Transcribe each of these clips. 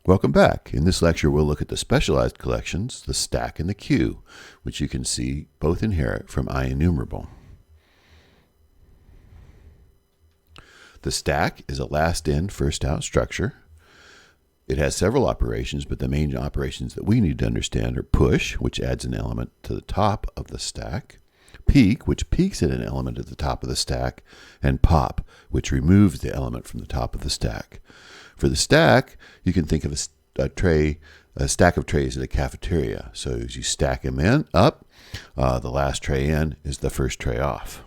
Welcome back. In this lecture, we'll look at the specialized collections, the stack and the queue, which you can see both inherit from IEnumerable. The stack is a last in, first out structure. It has several operations, but the main operations that we need to understand are push, which adds an element to the top of the stack, peek, which peeks at an element at the top of the stack, and pop, which removes the element from the top of the stack. For the stack, you can think of a stack of trays at a cafeteria. So as you stack them up, the last tray in is the first tray off.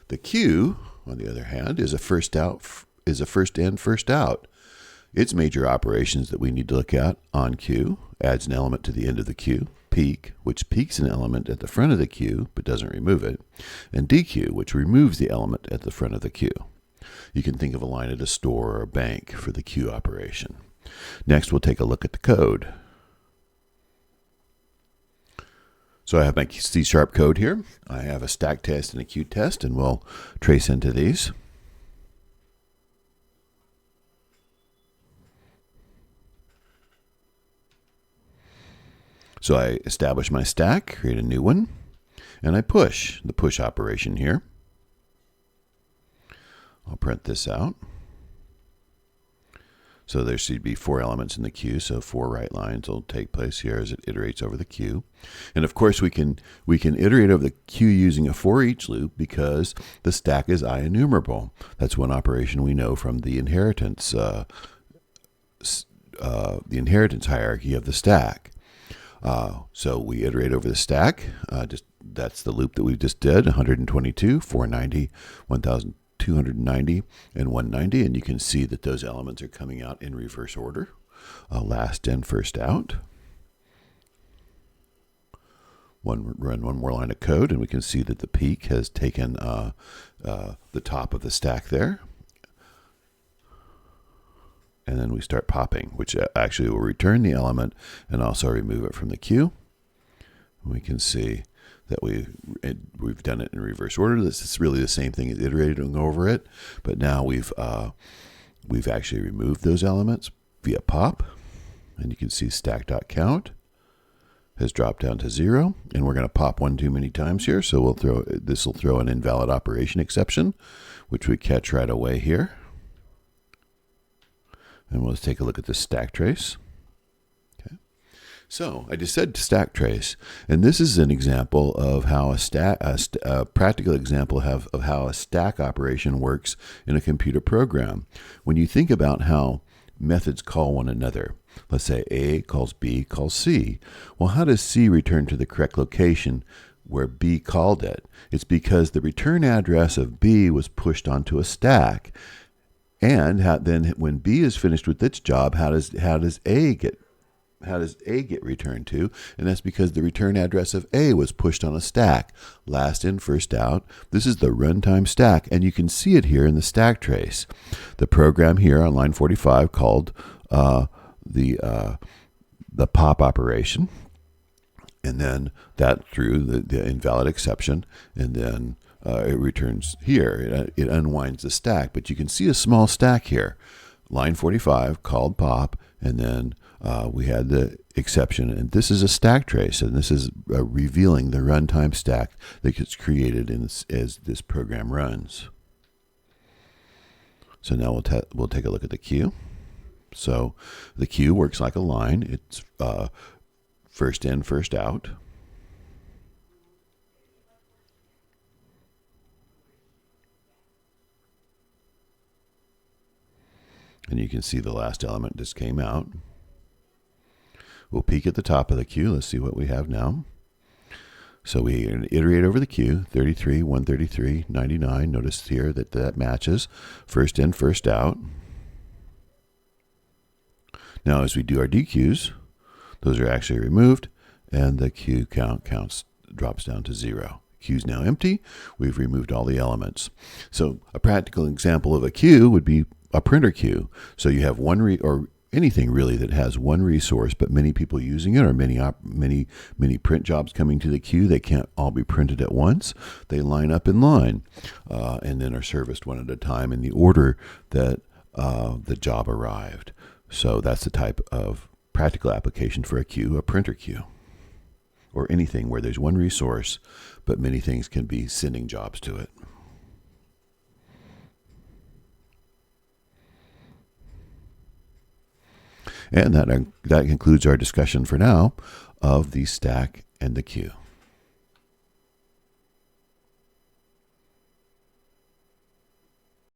The queue, on the other hand, is a first in, first out. Its major operations that we need to look at: on queue, adds an element to the end of the queue; peek, which peeks an element at the front of the queue but doesn't remove it; and dequeue, which removes the element at the front of the queue. You can think of a line at a store or a bank for the queue operation. Next, we'll take a look at the code. So I have my C# code here. I have a stack test and a queue test, and we'll trace into these. So I establish my stack, create a new one, and I push the push operation here. I'll print this out. So there should be 4 elements in the queue, so 4 write lines will take place here as it iterates over the queue. And of course we can iterate over the queue using a for each loop because the stack is IEnumerable. That's one operation we know from the inheritance hierarchy of the stack. So we iterate over the stack. That's the loop that we just did: 122, 490, 1290, and 190. And you can see that those elements are coming out in reverse order. Last in, first out. Run one more line of code, and we can see that the peek has taken the top of the stack there. And then we start popping, which actually will return the element and also remove it from the queue. We can see that we've done it in reverse order. This is really the same thing as iterating over it, but now we've actually removed those elements via pop, and you can see stack.count has dropped down to 0, and we're going to pop one too many times here, so this will throw an invalid operation exception, which we catch right away here. And we'll take a look at the stack trace. Okay. So I just said stack trace, and this is an example of how a practical example of how a stack operation works in a computer program. When you think about how methods call one another, let's say A calls B calls C. Well, how does C return to the correct location where B called it? It's because the return address of B was pushed onto a stack. And then when B is finished with its job, how does A get returned to? And that's because the return address of A was pushed on a stack. Last in, first out. This is the runtime stack, and you can see it here in the stack trace. The program here on line 45 called the pop operation, and then that threw the invalid exception, and then it returns here. It unwinds the stack, but you can see a small stack here. Line 45 called pop, and then we had the exception, and this is a stack trace, and this is revealing the runtime stack that gets created as this program runs. So now we'll take a look at the queue. So the queue works like a line. It's first in, first out. And you can see the last element just came out. We'll peek at the top of the queue. Let's see what we have now. So we iterate over the queue: 33, 133, 99. Notice here that matches first in, first out. Now as we do our dequeues, those are actually removed, and the queue count drops down to 0. Queue is now empty. We've removed all the elements. So a practical example of a queue would be a printer queue. So you have or anything really that has one resource but many people using it, or many print jobs coming to the queue. They can't all be printed at once. They line up in line and then are serviced one at a time in the order that the job arrived. So that's the type of practical application for a queue, a printer queue, or anything where there's one resource, but many things can be sending jobs to it. And that concludes our discussion for now of the stack and the queue.